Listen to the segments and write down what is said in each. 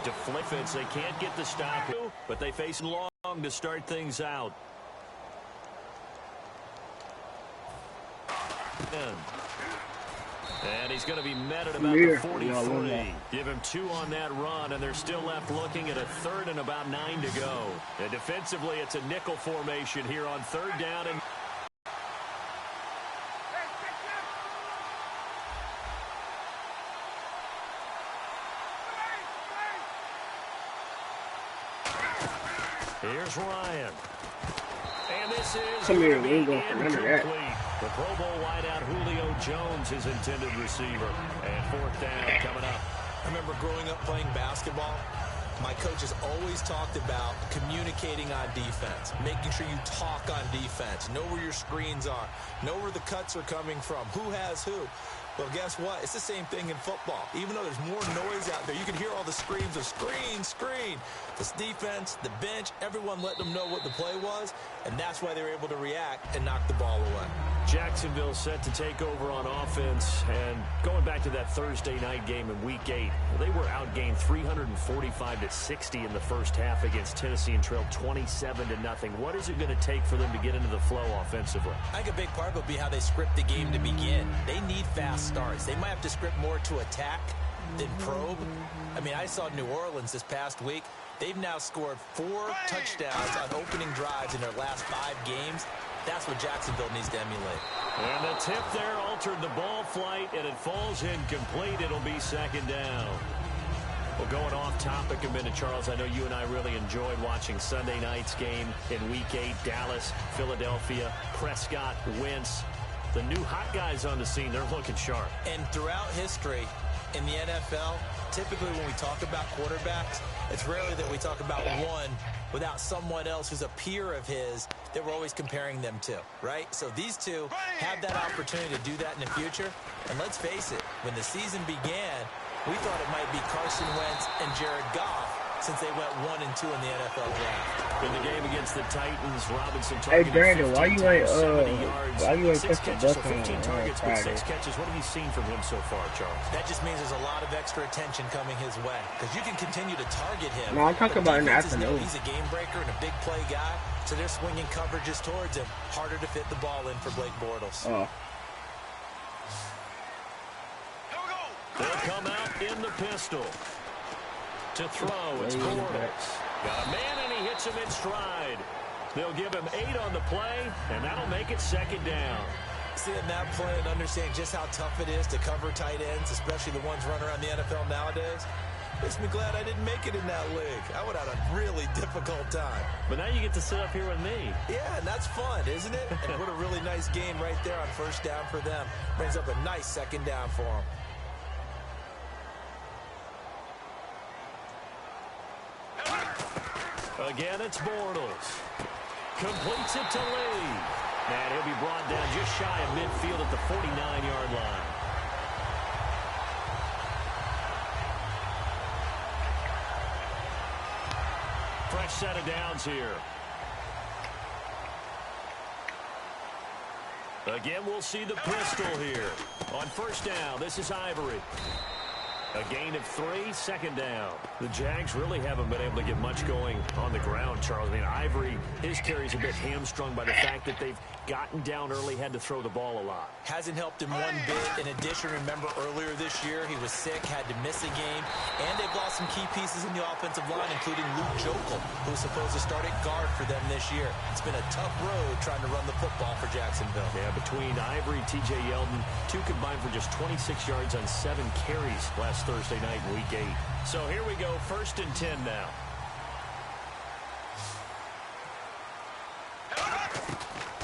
Deflects. They can't get the stop, but they face long to start things out. And he's going to be met at about the 43. Give him 2 on that run, and they're still left looking at a 3rd and about 9 to go. And defensively, it's a nickel formation here on 3rd down. And here's Ryan. And this is going to be incomplete. The Pro Bowl wideout Julio Jones, his intended receiver. And 4th down coming up. I remember growing up playing basketball. My coaches always talked about communicating on defense, making sure you talk on defense, know where your screens are, know where the cuts are coming from, who has who. Well, guess what? It's the same thing in football. Even though there's more noise out there, you can hear all the screams of screen, screen. This defense, the bench, everyone let them know what the play was, and that's why they were able to react and knock the ball away. Jacksonville set to take over on offense, and going back to that Thursday night game in Week 8, they were outgained 345-60 in the first half against Tennessee and trailed 27-0. What is it going to take for them to get into the flow offensively? I think a big part will be how they script the game to begin. They need fast starts. They might have to script more to attack than probe. I mean, I saw New Orleans this past week. They've now scored 4 touchdowns on opening drives in their last 5 games. That's what Jacksonville needs to emulate. And the tip there altered the ball flight, and it falls incomplete. It'll be 2nd down. Well, going off topic a minute, Charles, I know you and I really enjoyed watching Sunday night's game in Week 8, Dallas, Philadelphia, Prescott, Wentz. The new hot guys on the scene, they're looking sharp. And throughout history in the NFL, typically when we talk about quarterbacks, it's rarely that we talk about one without someone else who's a peer of his that we're always comparing them to, right? So these two have that opportunity to do that in the future. And let's face it, when the season began, we thought it might be Carson Wentz and Jared Goff since they went 1 and 2 in the NFL draft. In the game against the Titans, Robinson Hey targeted Brandon, why you ain't 70 yards, why you ain't 6 touch the catches, duck so 15 on targets, but 6 Friday? catches. What have you seen from him so far, Charles? That just means there's a lot of extra attention coming his way because you can continue to target him. No, I'm talking about in the defenses know afternoon. he's a game breaker and a big play guy, so they're swinging coverages towards him. Harder to fit the ball in for Blake Bortles. Oh. They'll come out in the pistol. To throw, it's Bortles. Got a man, and he hits him in stride. They'll give him 8 on the play, and that'll make it 2nd down. Seeing that play and understanding just how tough it is to cover tight ends, especially the ones running around the NFL nowadays, makes me glad I didn't make it in that league. I would have had a really difficult time. But now you get to sit up here with me. Yeah, and that's fun, isn't it? And what a really nice game right there on 1st down for them. Brings up a nice 2nd down for them. Again, it's Bortles. Completes it to Lee. And he'll be brought down just shy of midfield at the 49-yard line. Fresh set of downs here. Again, we'll see the pistol here. On 1st down, this is Ivory. A gain of 3, 2nd down. The Jags really haven't been able to get much going on the ground, Charles. I mean, Ivory, his carry's a bit hamstrung by the fact that they've gotten down early, had to throw the ball a lot. Hasn't helped him one bit. In addition, remember earlier this year, he was sick, had to miss a game, and they've lost some key pieces in the offensive line, including Luke Jokel, who's supposed to start at guard for them this year. It's been a tough road trying to run the football for Jacksonville. Yeah, between Ivory, T.J. Yeldon, 2 combined for just 26 yards on 7 carries last Thursday night in Week 8. So here we go, 1st and 10 now.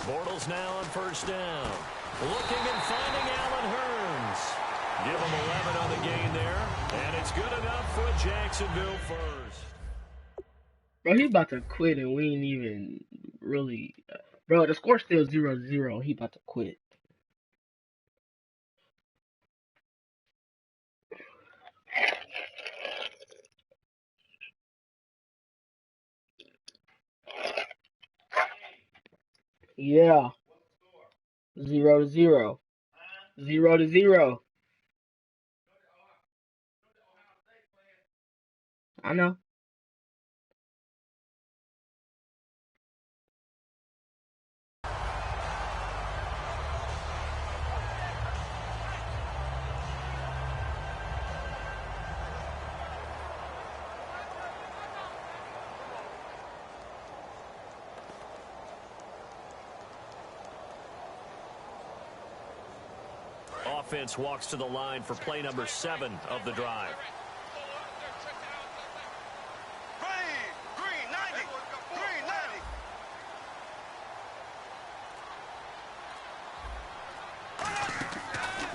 Bortles now on 1st down. Looking and finding Allen Hurns. Give him 11 on the gain there. And it's good enough for Jacksonville first. Bro, he about to quit and we ain't even really... Bro, the score's still 0-0. He about to quit. Yeah. 0-0. 0-0. I know. Offense walks to the line for play number 7 of the drive. Green 90. Green 90.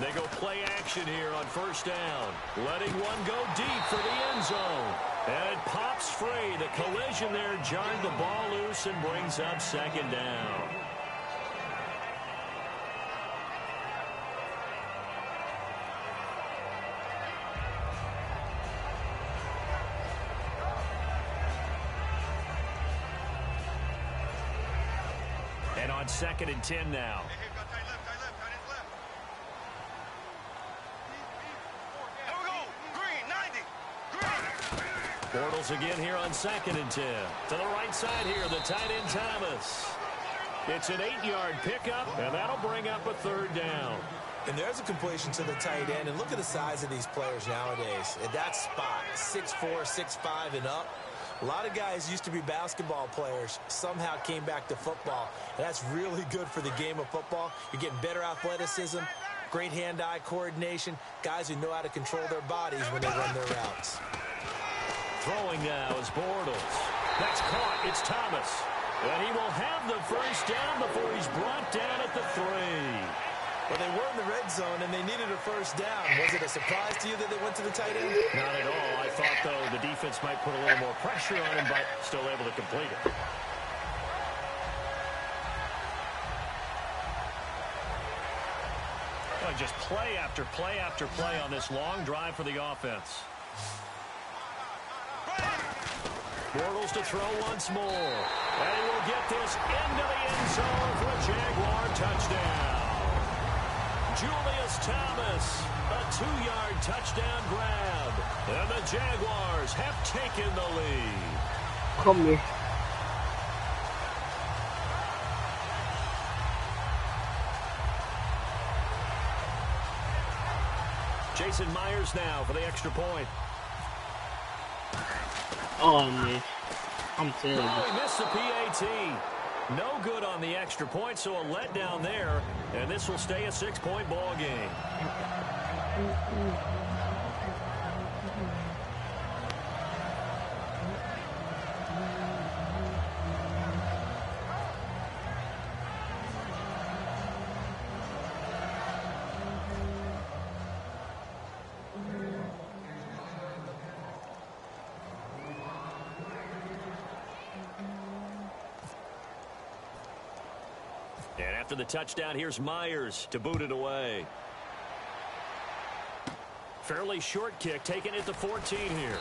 They go play action here on first down. Letting one go deep for the end zone. And it pops free. The collision there jarred the ball loose and brings up second down. And on 2nd and 10 now. Bortles again here on 2nd and 10. To the right side here, the tight end Thomas. It's an 8-yard pickup, and that'll bring up a 3rd down. And there's a completion to the tight end. And look at the size of these players nowadays. At that spot, 6'4", 6'5", and up. A lot of guys used to be basketball players, somehow came back to football. And that's really good for the game of football. You're getting better athleticism, great hand-eye coordination, guys who know how to control their bodies when they run their routes. Throwing now is Bortles. That's caught. It's Thomas. And he will have the first down before he's brought down at the 3. Well, they were in the red zone, and they needed a first down. Was it a surprise to you that they went to the tight end? Not at all. I thought, though, the defense might put a little more pressure on him, but still able to complete it. Oh, just play after play after play on this long drive for the offense. Bortles to throw once more. And he will get this into the end zone for a Jaguar touchdown. Julius Thomas, a 2-yard touchdown grab. And the Jaguars have taken the lead. Come here. Jason Myers now for the extra point. Oh, man. I'm terrible. Oh, he missed the PAT. No good on the extra point, so a letdown there. And this will stay a 6-point ball game. And after the touchdown, here's Myers to boot it away. Fairly short kick, taken at the 14 here.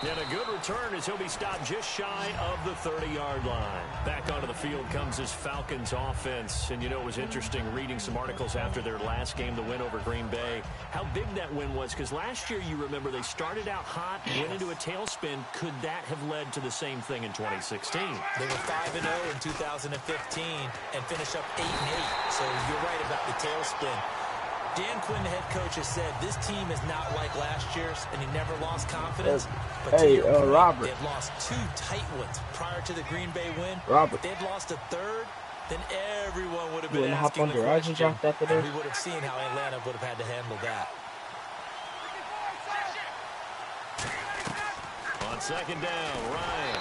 And a good return as he'll be stopped just shy of the 30-yard line. Back onto the field comes this Falcons offense. And, you know, it was interesting reading some articles after their last game, the win over Green Bay, how big that win was. Because last year, you remember, they started out hot, went into a tailspin. Could that have led to the same thing in 2016? They were 5-0 in 2015 and finished up 8-8. So you're right about the tailspin. Dan Quinn, the head coach, has said this team is not like last year's, and he never lost confidence. But to your point, Robert. they've lost 2 tight ones prior to the Green Bay win. Robert. If they'd lost a third, then everyone would have You been wanna hop asking on the the Rising question, Draft after and this? we would have seen how Atlanta would have had to handle that. On second down, Ryan.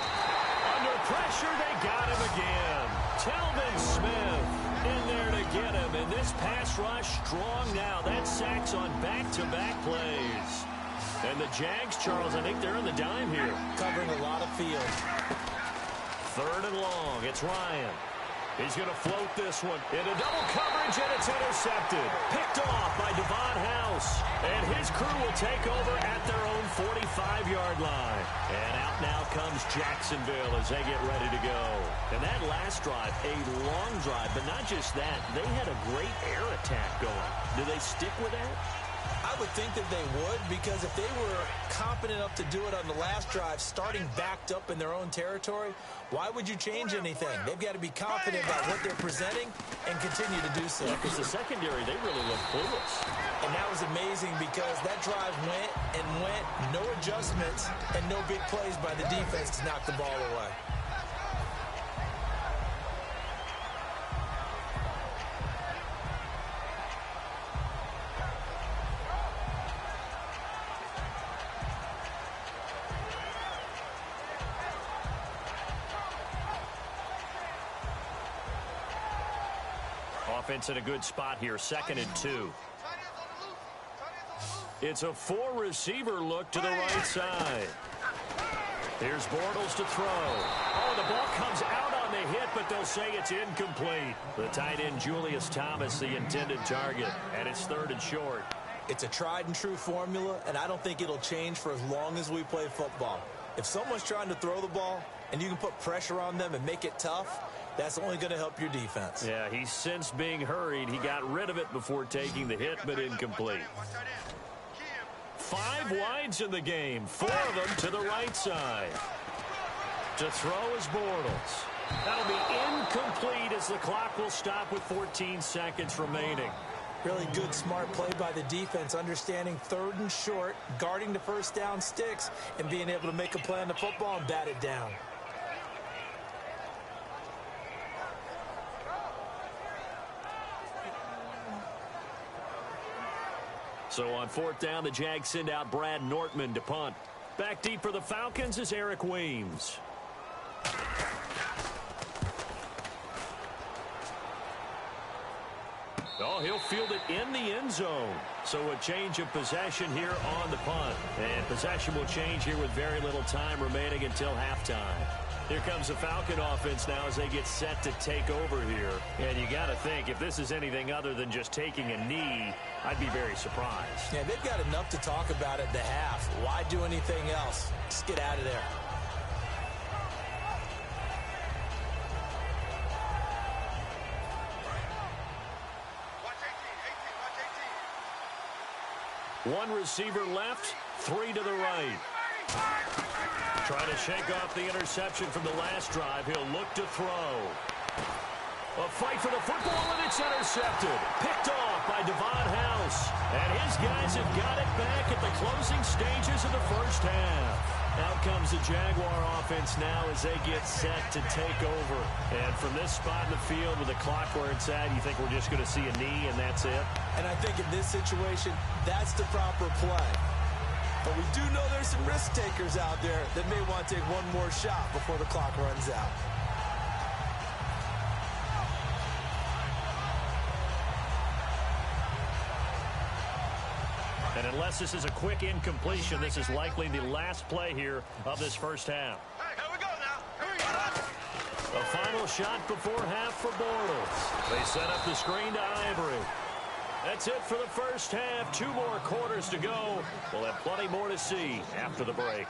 Under pressure, they got him again. Telvin Smith in there to get him. And this pass rush strong now. That sacks on back-to-back plays. And the Jags, Charles, I think they're in the dime here. Covering a lot of field. 3rd and long. It's Ryan. He's going to float this one into double coverage, and it's intercepted. Picked off by Devon House. And his crew will take over at their own 45-yard line. And out now comes Jacksonville as they get ready to go. And that last drive, a long drive, but not just that. They had a great air attack going. Do they stick with that? I would think that they would, because if they were confident enough to do it on the last drive, starting backed up in their own territory, why would you change anything? They've got to be confident about what they're presenting and continue to do so. Because the secondary, they really look clueless. And that was amazing because that drive went and went, no adjustments, and no big plays by the defense to knock the ball away. Offense in a good spot here, 2nd and 2. It's a 4-receiver look to the right side. Here's Bortles to throw. Oh, the ball comes out on the hit, but they'll say it's incomplete. The tight end, Julius Thomas, the intended target, and it's 3rd and short. It's a tried-and-true formula, and I don't think it'll change for as long as we play football. If someone's trying to throw the ball and you can put pressure on them and make it tough, that's only going to help your defense. Yeah, he's since being hurried. He got rid of it before taking the hit, but incomplete. 5 wides in the game, 4 of them to the right side. To throw is Bortles. That'll be incomplete as the clock will stop with 14 seconds remaining. Really good, smart play by the defense, understanding 3rd and short, guarding the first down sticks, and being able to make a play on the football and bat it down. So on 4th down, the Jags send out Brad Nortman to punt. Back deep for the Falcons is Eric Weems. Oh, he'll field it in the end zone. So a change of possession here on the punt. And possession will change here with very little time remaining until halftime. Here comes the Falcon offense now as they get set to take over here. And you got to think, if this is anything other than just taking a knee, I'd be very surprised. Yeah, they've got enough to talk about at the half. Why do anything else? Just get out of there. One receiver left, 3 to the right. Trying to shake off the interception from the last drive. He'll look to throw. A fight for the football, and it's intercepted. Picked off by Devon House. And his guys have got it back at the closing stages of the first half. Out comes the Jaguar offense now as they get set to take over. And from this spot in the field with the clock where it's at, you think we're just going to see a knee and that's it? And I think in this situation, that's the proper play. But we do know there's some risk takers out there that may want to take one more shot before the clock runs out. And unless this is a quick incompletion, this is likely the last play here of this first half. Hey, here we go now. Here we go. A final shot before half for Bortles. They set up the screen to Ivory. That's it for the first half. 2 more quarters to go. We'll have plenty more to see after the break.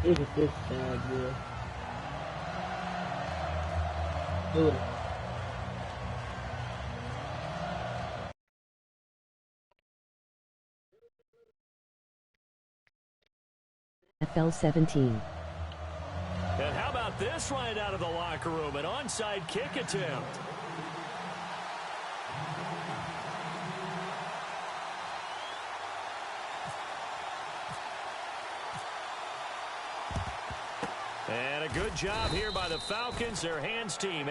Look at this side, boy. Look. NFL 17. And how about this right out of the locker room? An onside kick attempt. And a good job here by the Falcons, their hands team.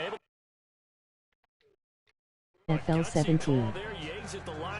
NFL 17. There, Yates at the line.